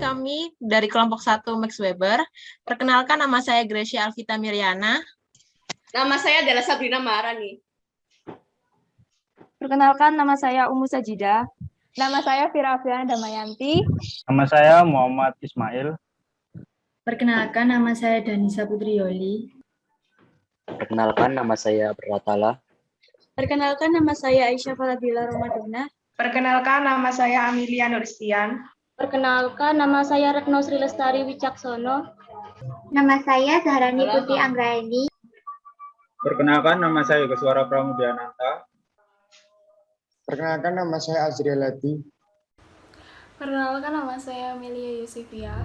kami dari kelompok 1 Max Weber. Perkenalkan, nama saya Gracia Alvita Miriana. Nama saya adalah Sabrina Maharani. Perkenalkan, nama saya Umu Sajida. Nama saya Fira Afiana Damayanti. Nama saya Muhammad Ismail. Perkenalkan, nama saya Danisa Putrioli. Perkenalkan, nama saya Berlatala. Perkenalkan, nama saya Aisyah Faladila Ramadana. Perkenalkan, nama saya Amelia Nurstian. Perkenalkan, nama saya Retno Sri Lestari Wicaksono. Nama saya Zahrani Putri Anggraini. Perkenalkan, nama saya Yogasuara Pramudiananta. Perkenalkan, nama saya Azriel Lati. Perkenalkan, nama saya Amelia Yusifia.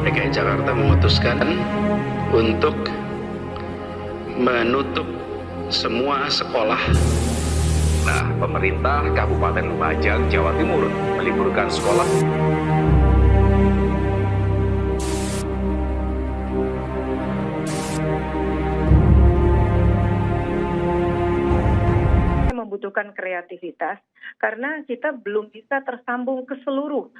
DKI Jakarta memutuskan untuk menutup semua sekolah. Nah, pemerintah Kabupaten Lumajang, Jawa Timur meliburkan sekolah. Membutuhkan kreativitas karena kita belum bisa tersambung ke seluruh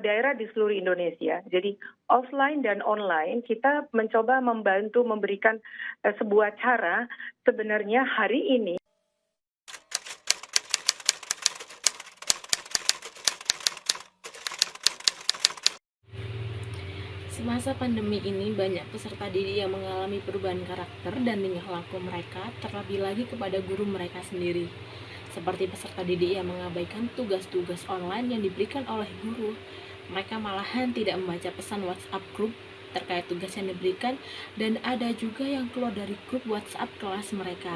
daerah di seluruh Indonesia. Jadi offline dan online kita mencoba membantu memberikan sebuah cara sebenarnya hari ini. Semasa pandemi ini, banyak peserta didik yang mengalami perubahan karakter dan tingkah laku mereka, terlebih lagi kepada guru mereka sendiri. Seperti peserta didik yang mengabaikan tugas-tugas online yang diberikan oleh guru. Mereka malahan tidak membaca pesan WhatsApp grup terkait tugas yang diberikan, dan ada juga yang keluar dari grup WhatsApp kelas mereka.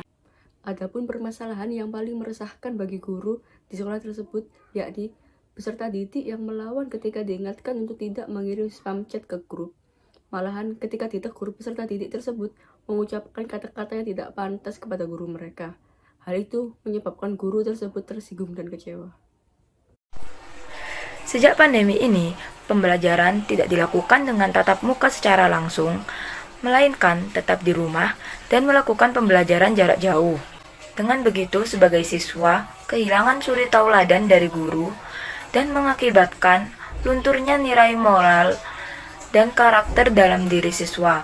Adapun permasalahan yang paling meresahkan bagi guru di sekolah tersebut, yakni peserta didik yang melawan ketika diingatkan untuk tidak mengirim spam chat ke grup. Malahan ketika ditegur, peserta didik tersebut mengucapkan kata-kata yang tidak pantas kepada guru mereka. Hal itu menyebabkan guru tersebut tersinggung dan kecewa. Sejak pandemi ini, pembelajaran tidak dilakukan dengan tatap muka secara langsung, melainkan tetap di rumah dan melakukan pembelajaran jarak jauh. Dengan begitu, sebagai siswa, kehilangan suri tauladan dari guru, dan mengakibatkan lunturnya nilai moral dan karakter dalam diri siswa.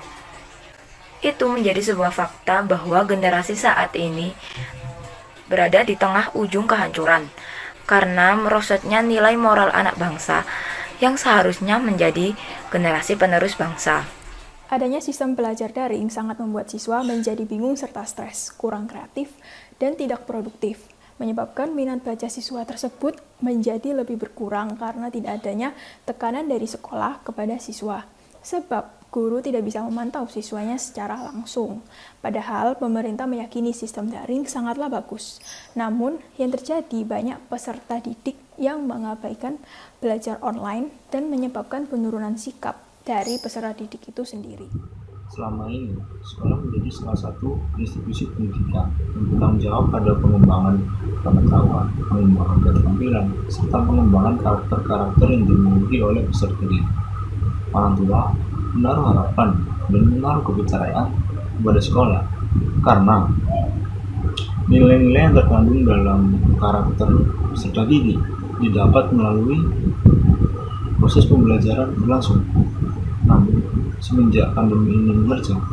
Itu menjadi sebuah fakta bahwa generasi saat ini berada di tengah ujung kehancuran karena merosotnya nilai moral anak bangsa yang seharusnya menjadi generasi penerus bangsa. Adanya sistem belajar daring sangat membuat siswa menjadi bingung serta stres, kurang kreatif, dan tidak produktif, menyebabkan minat baca siswa tersebut menjadi lebih berkurang karena tidak adanya tekanan dari sekolah kepada siswa. Sebab guru tidak bisa memantau siswanya secara langsung. Padahal pemerintah meyakini sistem daring sangatlah bagus. Namun yang terjadi banyak peserta didik yang mengabaikan belajar online dan menyebabkan penurunan sikap dari peserta didik itu sendiri. Selama ini, sekolah menjadi salah satu institusi pendidikan yang bertanggung jawab pada pengembangan pengetahuan, pengembangan keterampilan, serta pengembangan karakter-karakter yang dimiliki oleh peserta didik. Orang tua menaruh harapan dan menaruh kepercayaan kepada sekolah karena nilai-nilai yang terkandung dalam karakter peserta didik didapat melalui proses pembelajaran berlangsung. Namun, semenjak pandemi ini menerjang,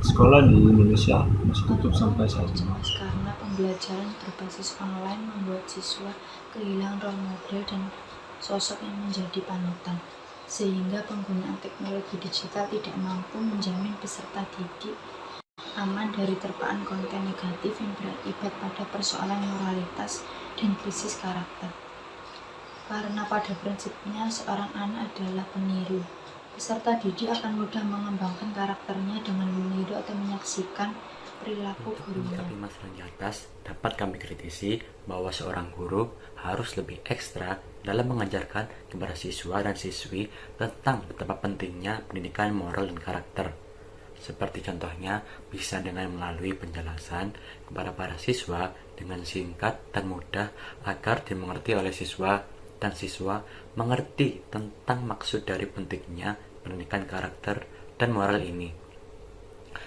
sekolah di Indonesia masih tutup sampai saat ini. Karena pembelajaran berbasis online membuat siswa kehilangan role model dan sosok yang menjadi panutan, sehingga penggunaan teknologi digital tidak mampu menjamin peserta didik aman dari terpaan konten negatif yang berakibat pada persoalan moralitas dan krisis karakter. Karena pada prinsipnya seorang anak adalah peniru, peserta didik akan mudah mengembangkan karakternya dengan meniru atau menyaksikan perilaku gurunya. Menyikapi masalah di atas, dapat kami kritisi bahwa seorang guru harus lebih ekstra dalam mengajarkan kepada siswa dan siswi tentang betapa pentingnya pendidikan moral dan karakter. Seperti contohnya bisa dengan melalui penjelasan kepada para siswa dengan singkat dan mudah agar dimengerti oleh siswa dan siswa mengerti tentang maksud dari pentingnya pendidikan karakter dan moral ini.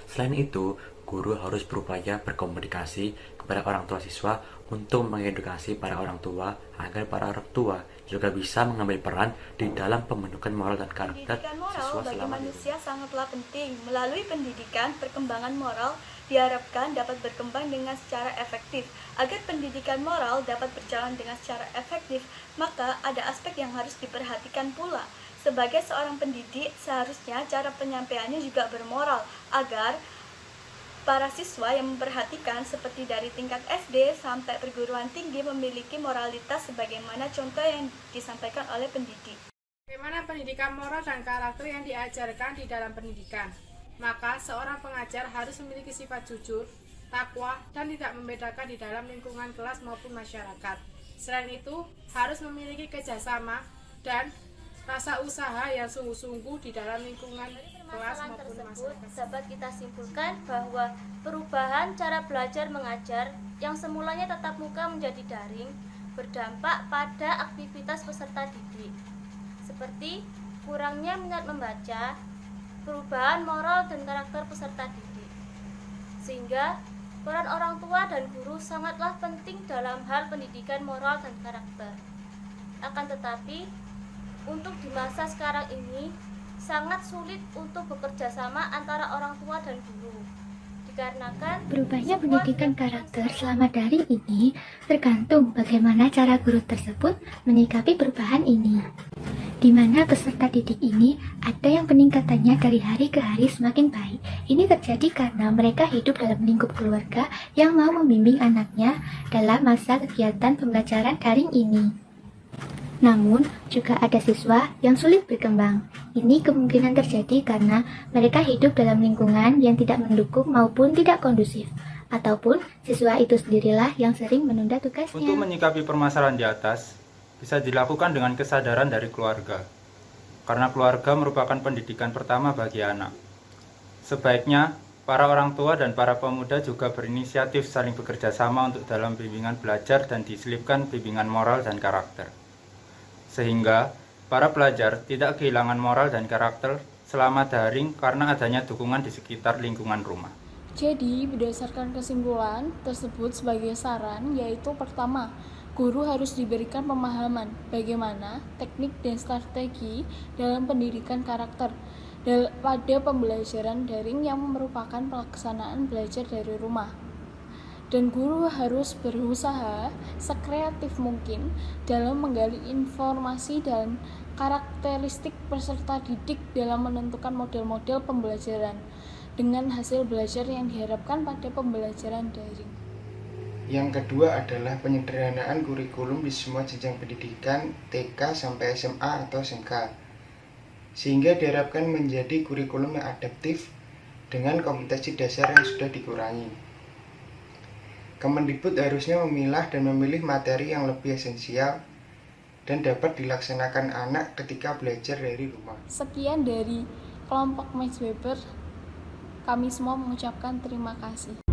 Selain itu, guru harus berupaya berkomunikasi kepada orang tua siswa untuk mengedukasi para orang tua agar para orang tua juga bisa mengambil peran di dalam pembentukan moral dan karakter Pendidikan moral siswa bagi selama manusia sangatlah penting. Melalui pendidikan, perkembangan moral diharapkan dapat berkembang dengan secara efektif. Agar pendidikan moral dapat berjalan dengan secara efektif, maka ada aspek yang harus diperhatikan pula. Sebagai seorang pendidik, seharusnya cara penyampaiannya juga bermoral, agar para siswa yang memperhatikan seperti dari tingkat SD sampai perguruan tinggi memiliki moralitas sebagaimana contoh yang disampaikan oleh pendidik. Bagaimana pendidikan moral dan karakter yang diajarkan di dalam pendidikan? Maka seorang pengajar harus memiliki sifat jujur, takwa, dan tidak membedakan di dalam lingkungan kelas maupun masyarakat. Selain itu, harus memiliki kerjasama dan rasa usaha yang sungguh-sungguh di dalam lingkungan kelas maupun masyarakat. Dapat kita simpulkan bahwa perubahan cara belajar mengajar yang semulanya tatap muka menjadi daring berdampak pada aktivitas peserta didik, seperti kurangnya minat membaca, perubahan moral dan karakter peserta didik. Sehingga peran orang tua dan guru sangatlah penting dalam hal pendidikan moral dan karakter. Akan tetapi, untuk di masa sekarang ini sangat sulit untuk bekerja sama antara orang tua dan guru. Dikarenakan berubahnya pendidikan karakter selama daring ini tergantung bagaimana cara guru tersebut menyikapi perubahan ini. Di mana peserta didik ini ada yang peningkatannya dari hari ke hari semakin baik. Ini terjadi karena mereka hidup dalam lingkup keluarga yang mau membimbing anaknya dalam masa kegiatan pembelajaran daring ini. Namun, juga ada siswa yang sulit berkembang. Ini kemungkinan terjadi karena mereka hidup dalam lingkungan yang tidak mendukung maupun tidak kondusif. Ataupun siswa itu sendirilah yang sering menunda tugasnya. Untuk menyikapi permasalahan di atas, bisa dilakukan dengan kesadaran dari keluarga. Karena keluarga merupakan pendidikan pertama bagi anak. Sebaiknya, para orang tua dan para pemuda juga berinisiatif saling bekerja sama untuk dalam bimbingan belajar dan diselipkan bimbingan moral dan karakter. Sehingga para pelajar tidak kehilangan moral dan karakter selama daring karena adanya dukungan di sekitar lingkungan rumah. Jadi, berdasarkan kesimpulan tersebut sebagai saran, yaitu pertama, guru harus diberikan pemahaman bagaimana teknik dan strategi dalam pendidikan karakter pada pembelajaran daring yang merupakan pelaksanaan belajar dari rumah. Dan guru harus berusaha sekreatif mungkin dalam menggali informasi dan karakteristik peserta didik dalam menentukan model-model pembelajaran dengan hasil belajar yang diharapkan pada pembelajaran daring. Yang kedua adalah penyederhanaan kurikulum di semua jenjang pendidikan TK sampai SMA atau SMK, sehingga diharapkan menjadi kurikulum yang adaptif dengan kompetensi dasar yang sudah dikurangi. Kemendikbud harusnya memilah dan memilih materi yang lebih esensial dan dapat dilaksanakan anak ketika belajar dari rumah. Sekian dari kelompok Max Weber, kami semua mengucapkan terima kasih.